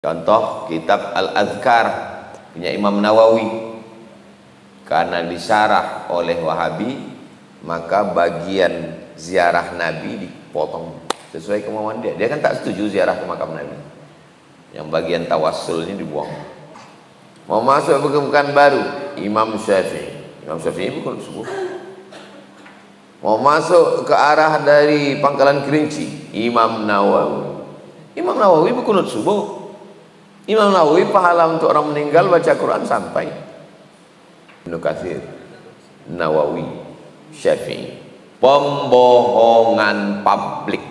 Contoh kitab Al-Adhkar punya Imam Nawawi, karena disyarah oleh Wahabi maka bagian ziarah Nabi dipotong sesuai kemauan dia. Dia kan tak setuju ziarah ke makam Nabi, yang bagian tawassulnya dibuang. Mau masuk ke bukan baru, Imam Syafi'i bukan subuh. Mau masuk ke arah dari Pangkalan Kerinci, Imam Nawawi berkunut subuh. Imam Nawawi pahala untuk orang meninggal baca Quran sampai. Ibnu Katsir, Nawawi, Syafi'i. Pembohongan publik.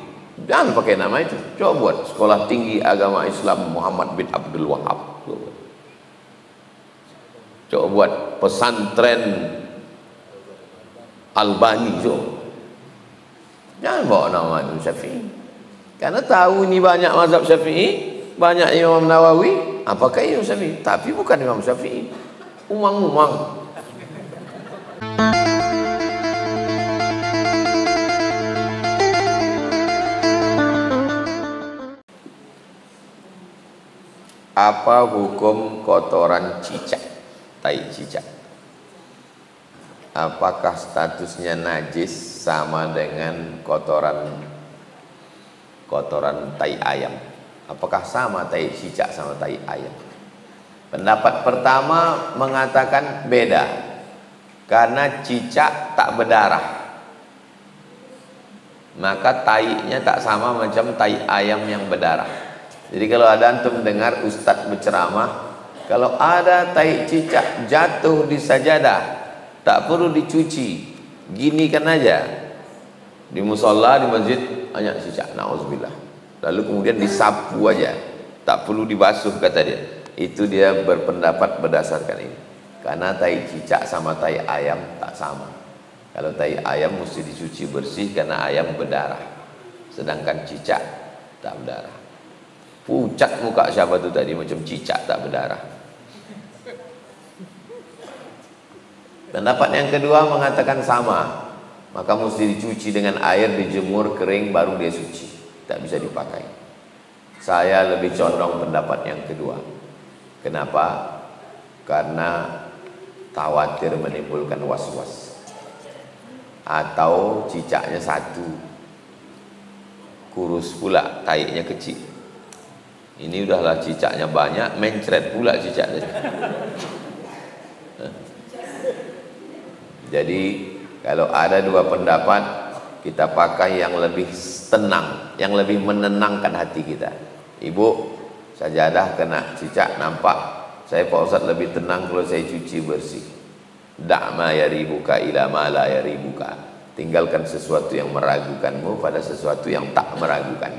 Jangan pakai nama itu. Coba buat Sekolah Tinggi Agama Islam Muhammad bin Abdul Wahab. Coba buat pesantren Albani. Jangan bawa nama Imam Syafi'i. Karena tahu ini banyak mazhab Syafi'i, banyak Imam Nawawi, apakah Imam Syafi'i? Tapi bukan Imam Syafi'i. Umang-umang. Apa hukum kotoran cicak, tai cicak? Apakah statusnya najis sama dengan kotoran tai ayam? Apakah sama tai cicak sama tai ayam? Pendapat pertama mengatakan beda, karena cicak tak berdarah, maka tainya tak sama macam tai ayam yang berdarah. Jadi kalau ada antum dengar ustadz berceramah, kalau ada tai cicak jatuh di sajadah, tak perlu dicuci, gini kan aja di musola, di masjid banyak cicak, na'udzubillah. Lalu kemudian disapu aja, tak perlu dibasuh, kata dia. Itu dia berpendapat berdasarkan ini, karena tai cicak sama tai ayam tak sama. Kalau tai ayam mesti dicuci bersih karena ayam berdarah, sedangkan cicak tak berdarah. Pucat muka siapa tu tadi macam cicak tak berdarah. Pendapat yang kedua mengatakan sama, maka mesti dicuci dengan air, dijemur kering baru dia suci, tak bisa dipakai. Saya lebih condong pendapat yang kedua. Kenapa? Karena khawatir menimbulkan was-was, atau cicaknya satu, kurus pula, taiknya kecil. Ini udahlah cicaknya banyak, mencret pula cicaknya. Jadi kalau ada dua pendapat, kita pakai yang lebih tenang, yang lebih menenangkan hati kita. Ibu, sajadah kena cicak nampak, saya Pak Ustaz lebih tenang kalau saya cuci bersih. Da'ma yaribuka ila ma la yaribuka. Tinggalkan sesuatu yang meragukanmu pada sesuatu yang tak meragukan.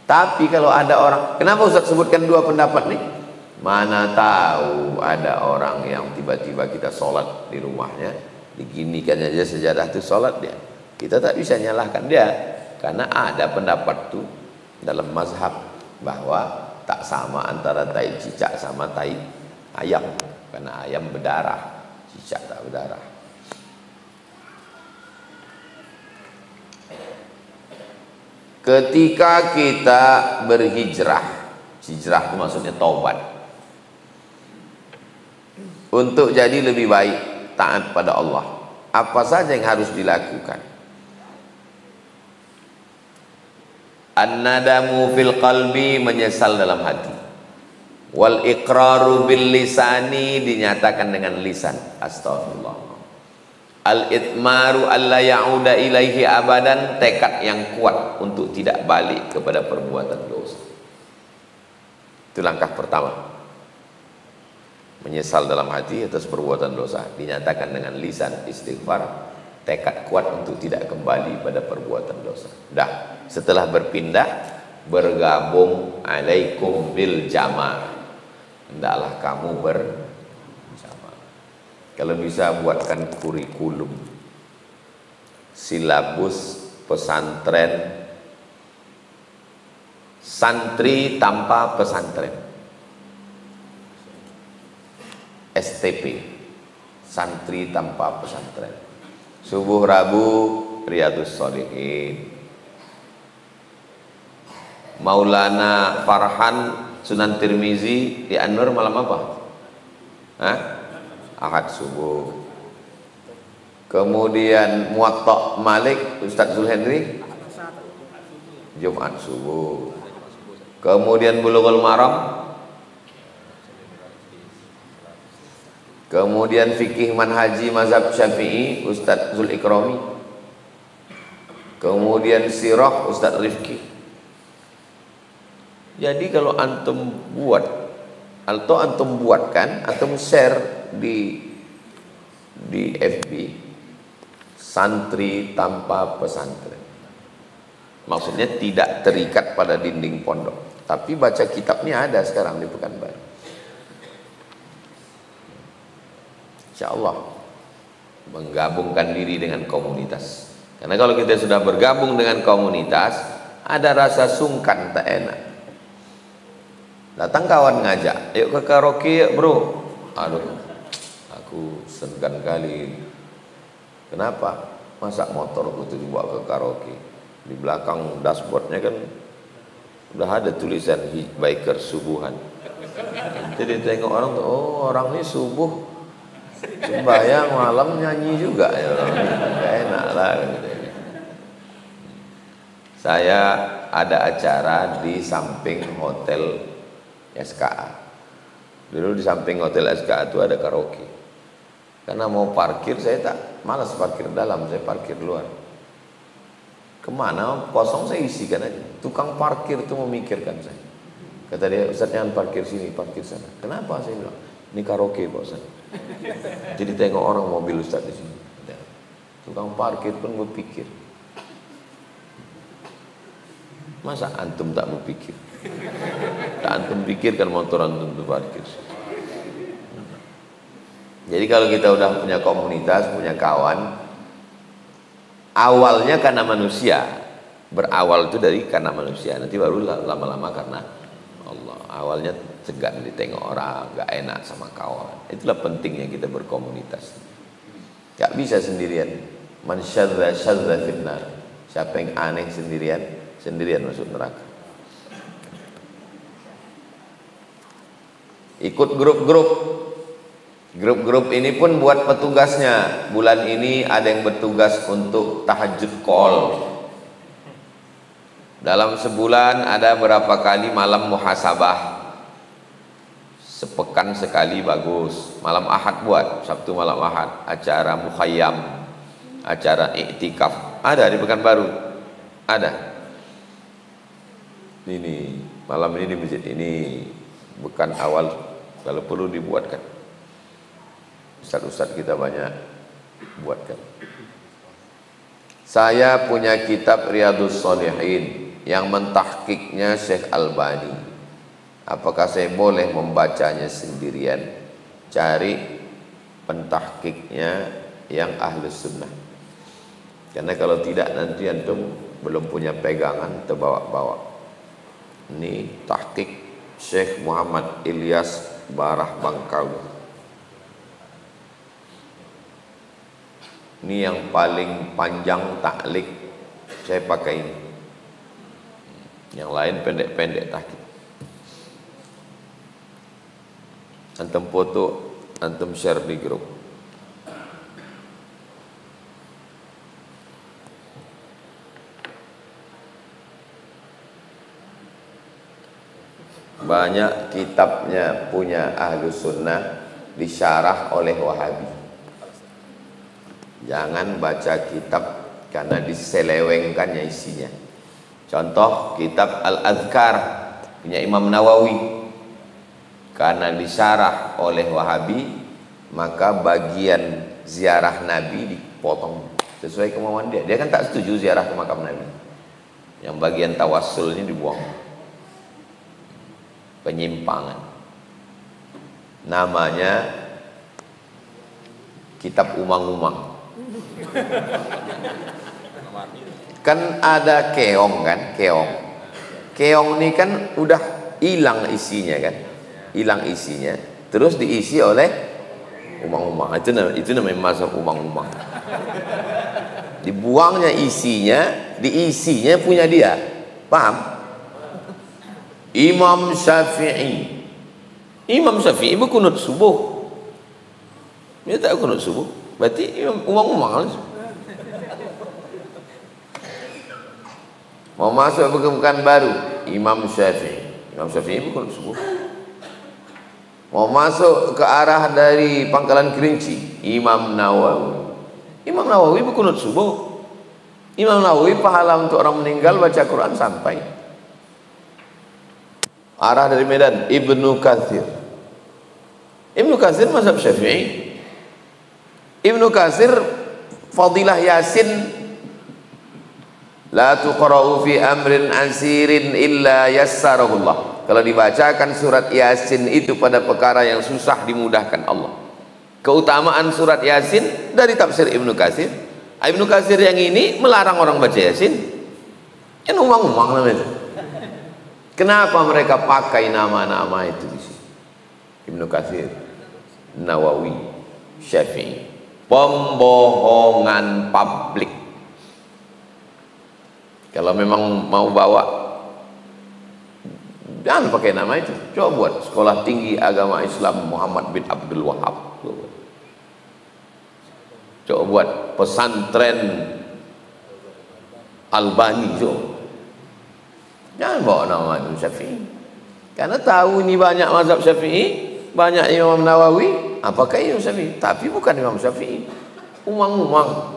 Tapi kalau ada orang, kenapa Ustaz sebutkan dua pendapat nih? Mana tahu ada orang yang tiba-tiba kita sholat di rumahnya, diginikan aja sejadah itu sholat dia. Kita tak bisa nyalahkan dia, karena ada pendapat tuh dalam mazhab bahwa tak sama antara tai cicak sama tai ayam, karena ayam berdarah, cicak tak berdarah. Ketika kita berhijrah, hijrah itu maksudnya taubat, untuk jadi lebih baik, taat pada Allah, apa saja yang harus dilakukan? An-nadamu fil qalbi, menyesal dalam hati. Wal iqraru bil lisani, dinyatakan dengan lisan, astagfirullah. Al-itmaru alla ya'uda ilaihi abadan, tekad yang kuat untuk tidak balik kepada perbuatan dosa. Itu langkah pertama. Menyesal dalam hati atas perbuatan dosa, dinyatakan dengan lisan, istighfar, tekad kuat untuk tidak kembali pada perbuatan dosa. Dah, setelah berpindah, bergabung alaikum bil jamaah. Hendaklah kamu berjamaah. Kalau bisa buatkan kurikulum, silabus pesantren, santri tanpa pesantren, STP, santri tanpa pesantren. Subuh Rabu Riyadhus Shalihin, Maulana Farhan Sunan Tirmizi di An-Nur malam apa? Hah? Ahad subuh. Kemudian Muwatta Malik Ustadz Zulhendri Jumat subuh. Kemudian Bulughul Maram, kemudian fikih manhaji mazhab Syafi'i Ustadz Zul Ikrami, kemudian sirah Ustadz Rifki. Jadi kalau antum buat atau antum buatkan, antum share di FB santri tanpa pesantren. Maksudnya tidak terikat pada dinding pondok, tapi baca kitabnya ada sekarang di Pekanbaru. Insya Allah menggabungkan diri dengan komunitas. Karena kalau kita sudah bergabung dengan komunitas, ada rasa sungkan tak enak. Datang kawan ngajak, yuk ke karaoke yuk bro. Aduh, aku segan kali. Kenapa? Masa motorku itu dibawa ke karaoke? Di belakang dashboardnya kan udah ada tulisan biker subuhan. Jadi tengok orang tuh, oh orang ini subuh sembahyang malam nyanyi juga ya. Gak enak lah. Saya ada acara di samping hotel SKA. Dulu di samping hotel SKA itu ada karaoke. Karena mau parkir saya tak malas parkir dalam, saya parkir luar. Kemana kosong saya isikan aja. Tukang parkir itu memikirkan saya. Kata dia, Ustaz jangan parkir sini, parkir sana. Kenapa? Saya bilang, ini karaoke Pak Ustaz. Jadi tengok orang mobil Ustaz di sini. Tukang parkir pun berpikir. Masa antum tak berpikir? Tak antum pikirkan motor antum itu parkir. Jadi kalau kita udah punya komunitas, punya kawan, awalnya karena manusia, berawal itu dari karena manusia, nanti baru lama-lama karena Allah. Awalnya segan ditengok orang, gak enak sama kawan. Itulah pentingnya kita berkomunitas. Gak bisa sendirian. Man syadza syadza finnar. Siapa yang aneh sendirian, sendirian masuk neraka. Ikut grup-grup ini pun buat petugasnya. Bulan ini ada yang bertugas untuk tahajud call. Dalam sebulan ada berapa kali malam muhasabah. Sepekan sekali bagus. Malam Ahad buat, Sabtu malam Ahad, acara mukhayyam, acara iktikaf. Ada di Pekanbaru. Ada. Ini malam ini di masjid ini, bukan awal, kalau perlu dibuatkan. Ustaz-ustaz kita banyak buatkan. Saya punya kitab Riyadhus Shalihin yang mentahqiqnya Syekh Albani. Apakah saya boleh membacanya sendirian? Cari pentahqiqnya yang Ahlus Sunnah. Karena kalau tidak nanti antum belum punya pegangan terbawa-bawa. Ini tahqiq Syekh Muhammad Ilyas Barah Bangkawi. Ini yang paling panjang taklik saya pakai ini. Yang lain pendek-pendek tahqiq. Antum foto, antum share di grup. Banyak kitabnya punya Ahlus Sunnah disyarah oleh Wahabi. Jangan baca kitab karena diselewengkannya isinya. Contoh kitab Al-Adhkar punya Imam Nawawi, karena disyarah oleh Wahabi, maka bagian ziarah Nabi dipotong sesuai kemauan dia. Dia kan tak setuju ziarah ke makam Nabi. Yang bagian tawassulnya dibuang. Penyimpangan. Namanya kitab umang-umang. Kan ada keong kan, keong. Keong ini kan udah hilang isinya kan, hilang isinya. Terus diisi oleh umang-umang. Itu namanya mazhab umang-umang. Dibuangnya isinya, diisinya punya dia. Paham? Imam Syafi'i. Imam Syafi'i berkunut subuh. Dia tak kunut subuh. Berarti umang-umang lah. Mau masuk ke pekan baru, Imam Syafi'i. Imam Syafi'i berkunut subuh. Mau masuk ke arah dari Pangkalan Kerinci, Imam Nawawi. Imam Nawawi berkunut subuh. Imam Nawawi pahala untuk orang meninggal baca Quran sampai. Arah dari Medan, Ibnu Katsir. Ibnu Katsir mazhab Syafi'i. Ibnu Katsir fadilah Yasin, la tuqra'u fi amrin asirin illa yassarahullah. Kalau dibacakan surat Yasin itu pada perkara yang susah dimudahkan Allah. Keutamaan surat Yasin dari tafsir Ibnu Katsir. Ibnu Katsir yang ini melarang orang baca Yasin. Yang umang-umang namanya. Kenapa mereka pakai nama-nama itu di sini? Ibnu Katsir, Nawawi, Syafi'i. Pembohongan publik. Kalau memang mau bawa, jangan pakai nama itu. Coba buat Sekolah Tinggi Agama Islam Muhammad bin Abdul Wahab. Coba buat Pesantren Albani. Jangan bawa nama Imam Syafi'i. Karena tahu ini banyak mazhab Syafi'i, banyak Imam Nawawi. Apakah Imam Syafi'i? Tapi bukan Imam Syafi'i. Umang-umang.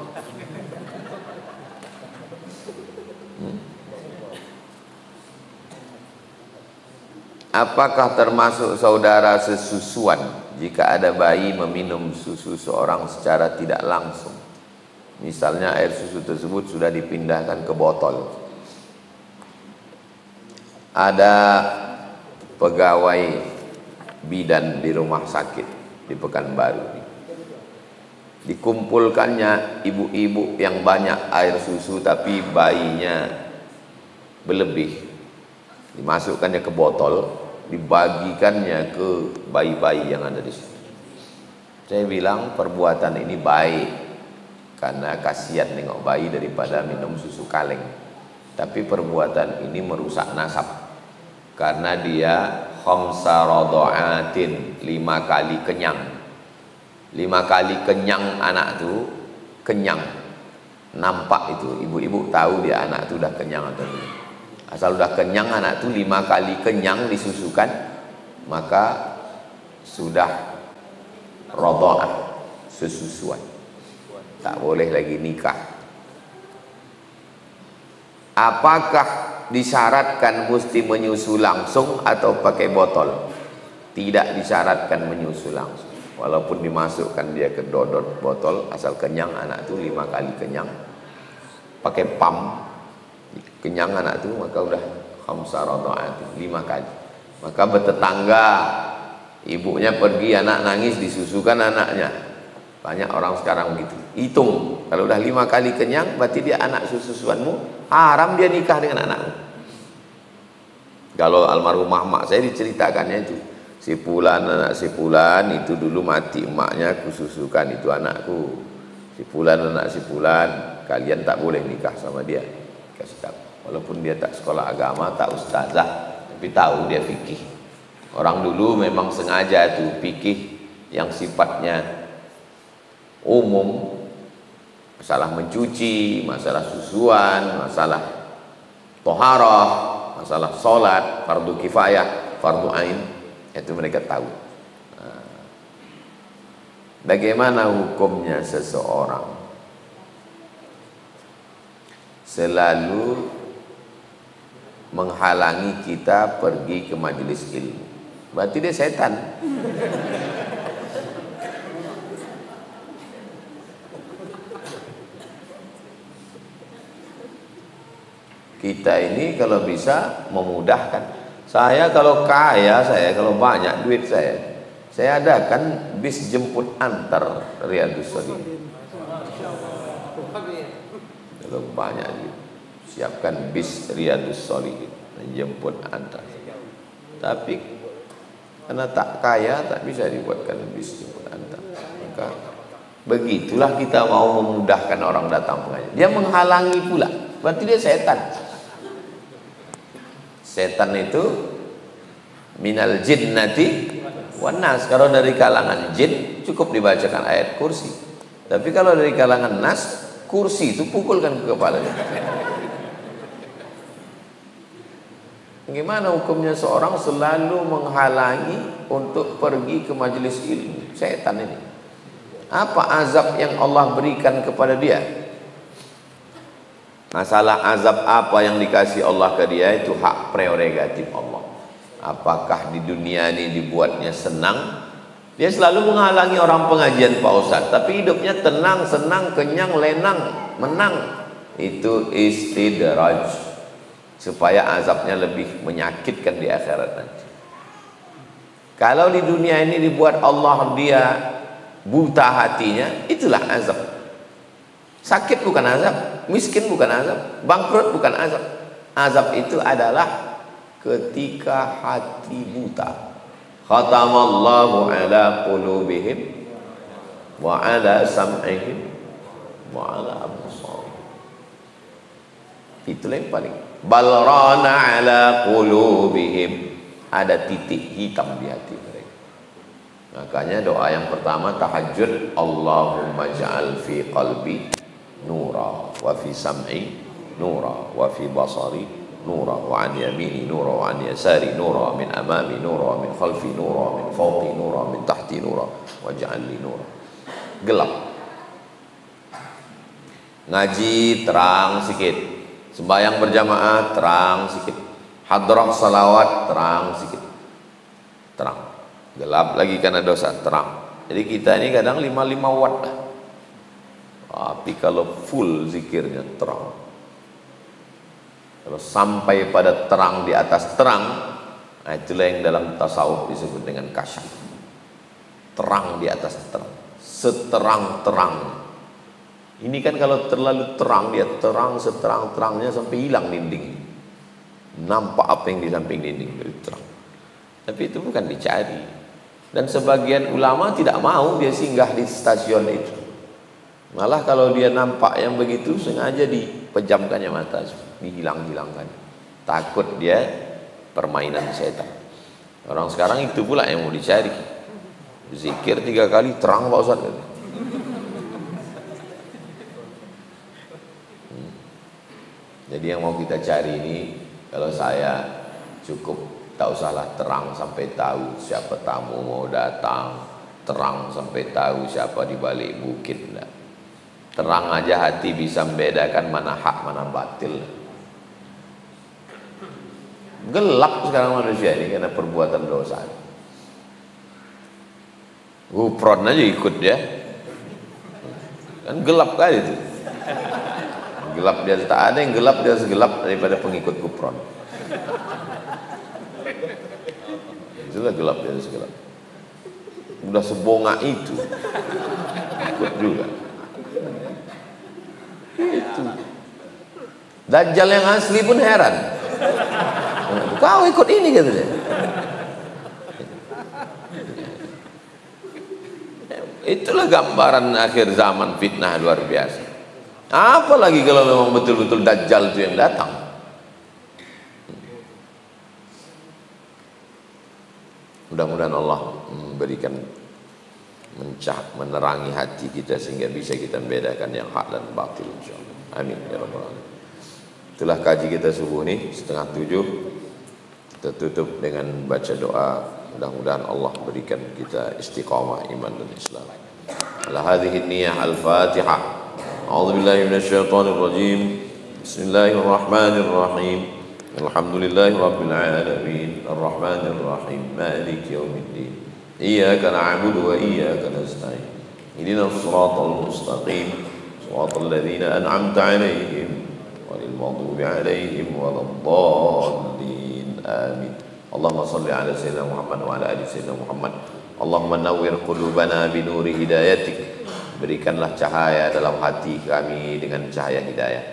Apakah termasuk saudara sesusuan jika ada bayi meminum susu seorang secara tidak langsung? Misalnya air susu tersebut sudah dipindahkan ke botol. Ada pegawai bidan di rumah sakit di Pekanbaru. Dikumpulkannya ibu-ibu yang banyak air susu tapi bayinya berlebih. Dimasukkannya ke botol, dibagikannya ke bayi-bayi yang ada di situ. Saya bilang perbuatan ini baik karena kasihan nengok bayi daripada minum susu kaleng. Tapi perbuatan ini merusak nasab karena dia khamsa radha'atin, 5 kali kenyang. 5 kali kenyang anak itu, kenyang. Nampak itu, ibu-ibu tahu dia anak itu udah kenyang atau tidak. Asal udah kenyang anak itu 5 kali kenyang disusukan, maka sudah radha'ah, sesusuan. Tak boleh lagi nikah. Apakah disyaratkan mesti menyusu langsung atau pakai botol? Tidak disyaratkan menyusu langsung. Walaupun dimasukkan dia ke dodot botol, asal kenyang anak itu 5 kali kenyang, pakai pam, kenyang anak itu maka udah khamsa radha'at, 5 kali. Maka bertetangga, ibunya pergi, anak nangis, disusukan anaknya. Banyak orang sekarang begitu. Hitung, kalau udah 5 kali kenyang berarti dia anak susuanmu, haram dia nikah dengan anakmu. Kalau almarhumah mak saya diceritakannya itu, si Fulan, anak si Fulan itu dulu mati emaknya, kususukan itu anakku. Si Fulan, anak si Fulan, kalian tak boleh nikah sama dia. Kasih tahu. Walaupun dia tak sekolah agama, tak ustazah, tapi tahu dia fikih. Orang dulu memang sengaja tuh fikih yang sifatnya umum, masalah mencuci, masalah susuan, masalah toharah, masalah sholat, fardu kifayah, fardu ain, itu mereka tahu. Bagaimana hukumnya seseorang selalu menghalangi kita pergi ke majelis ilmu? Berarti dia setan. Kita ini kalau bisa memudahkan. Saya kalau kaya, saya kalau banyak duit saya adakan bis jemput antar Riyadhus Shalihin. Kalau banyak duit, siapkan bis Riyadhus Shalihin menjemput antar. Tapi karena tak kaya, tak bisa dibuatkan bis jemput antar. Maka begitulah kita mau memudahkan orang datang pengajian. Dia menghalangi pula, berarti dia setan. Setan itu minal jinnati wan nas. Kalau dari kalangan jin cukup dibacakan ayat kursi. Tapi kalau dari kalangan nas, kursi itu pukulkan ke kepalanya. Gimana hukumnya seorang selalu menghalangi untuk pergi ke majelis ilmu? Setan ini. Apa azab yang Allah berikan kepada dia? Masalah azab apa yang dikasih Allah ke dia itu hak prerogatif Allah. Apakah di dunia ini dibuatnya senang? Dia selalu menghalangi orang pengajian Pak Ustadz, tapi hidupnya tenang, senang, kenyang, lenang, menang. Itu istidraj, supaya azabnya lebih menyakitkan di akhirat nanti. Kalau di dunia ini dibuat Allah dia buta hatinya, itulah azab. Sakit bukan azab, miskin bukan azab, bangkrut bukan azab. Azab itu adalah ketika hati buta. Khatamallahu ala qulubihim wa ala sam'ihim wa ala absarihim. Itulah yang paling. Balrana ala qulubihim, ada titik hitam di hati mereka. Makanya doa yang pertama tahajud, Allahumma ja'al fi qalbi nura wa fi sam'i nura wa fi basari nura wa an yamini nura wa an yasari nura min amami nura min khalfi nura min fawqi nura min tahti nura waj'al li nura. Gelap. Ngaji terang sikit, sembahyang berjamaah terang sikit, hadrah salawat terang sikit, terang. Gelap lagi karena dosa, terang. Jadi kita ini kadang 55 watt lah. Tapi kalau full zikirnya terang, kalau sampai pada terang di atas terang, nah itulah yang dalam tasawuf disebut dengan kasyaf. Terang di atas terang, seterang-terang. Ini kan kalau terlalu terang, dia terang seterang-terangnya sampai hilang dinding. Nampak apa yang di samping dinding dari terang. Tapi itu bukan dicari. Dan sebagian ulama tidak mau dia singgah di stasiun itu. Malah kalau dia nampak yang begitu, sengaja dipejamkannya mata, dihilang-hilangkan. Takut dia permainan setan. Orang sekarang itu pula yang mau dicari. Zikir 3 kali terang Pak Ustaz. Jadi yang mau kita cari ini, kalau saya cukup tak usahlah terang sampai tahu siapa tamu mau datang, terang sampai tahu siapa di balik bukit. Enggak. Terang aja hati bisa membedakan mana hak mana batil. Gelap sekarang manusia ini karena perbuatan dosa. Gupron aja ikut dia, kan gelap kali itu. Gelap dia, tak ada yang gelap dia segelap daripada pengikut gupron. Itulah gelap dia segelap. Udah sebonga itu ikut juga. Itu Dajjal yang asli pun heran. Kau ikut ini gitu deh. Itulah gambaran akhir zaman, fitnah luar biasa. Apalagi kalau memang betul-betul Dajjal itu yang datang. Mudah-mudahan Allah memberikan menerangi hati kita sehingga bisa kita membedakan yang hak dan batil, insyaallah. Amin ya rabbal alamin. Itulah kaji kita subuh ini 6:30. Kita tutup dengan baca doa. Mudah-mudahan Allah berikan kita istiqamah iman dan Islam. Ala hadhihi niyyah al-Fatihah. A'udzu billahi minasyaitonir rajim. Bismillahirrahmanirrahim. Alhamdulillahi rabbil alamin. Arrahmanir rahim. Maliki yaumiddin. Iyyaka na'budu wa iyyaka nasta'in. Ihdinas siratal mustaqim. Siratal ladzina an'amta 'alaihim ghairil maghdubi 'alaihim waladdallin. Amin. Allahumma shalli 'ala sayyidina Muhammad wa 'ala ali sayyidina Muhammad. Allahumma nawwir qulubana bi nuri hidayatik. Berikanlah cahaya dalam hati kami dengan cahaya hidayah.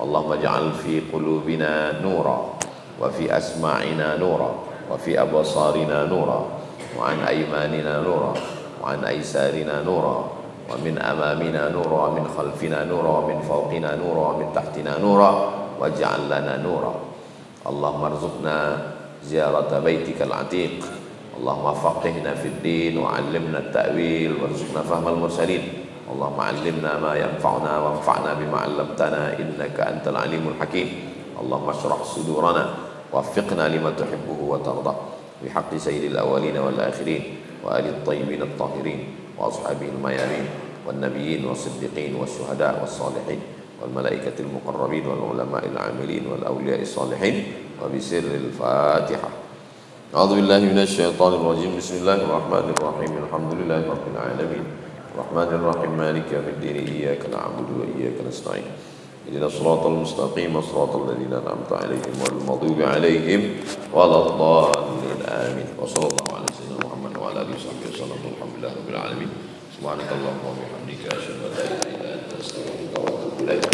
Allahumma ja'al fi qulubina nura wa fi asma'ina nura wa fi absarina nura وعن أيماننا نورا وعن أيسارنا نورا ومن أمامنا نورا ومن خلفنا نورا ومن فوقنا نورا ومن تحتنا نورا واجعل لنا نورا اللهم ارزقنا زيارة بيتك العتيق. اللهم فقهنا في الدين وعلمنا التأويل وارزقنا فهم المرسلين. اللهم علمنا ما ينفعنا وانفعنا بما علمتنا إنك أنت العليم الحكيم. اللهم اشرح صدورنا ووفقنا لما تحبه وترضى بحق سيد الأولين والآخرين وآل الطيبين الطاهرين وأصحابه الميامين والنبيين والصديقين والشهداء والصالحين والملائكة المقربين والعلماء العاملين والأولياء الصالحين وبسر الفاتحة. أعوذ بالله من الشيطان الرجيم. بسم الله الرحمن الرحيم. الحمد لله رب العالمين الرحمن الرحيم مالك يوم الدين إياك نعبد وإياك نستعين اهدنا الصراط المستقيم صراط الذين أنعمت عليهم غير المغضوب عليهم ولا الضالين آمين. وصلى الله على سيدنا محمد وعلى آله وصحبه وسلم والحمد لله رب العالمين. سبحانك اللهم وبحمدك أشهد أن لا إله إلا أنت أستغفرك وأتوب إليك.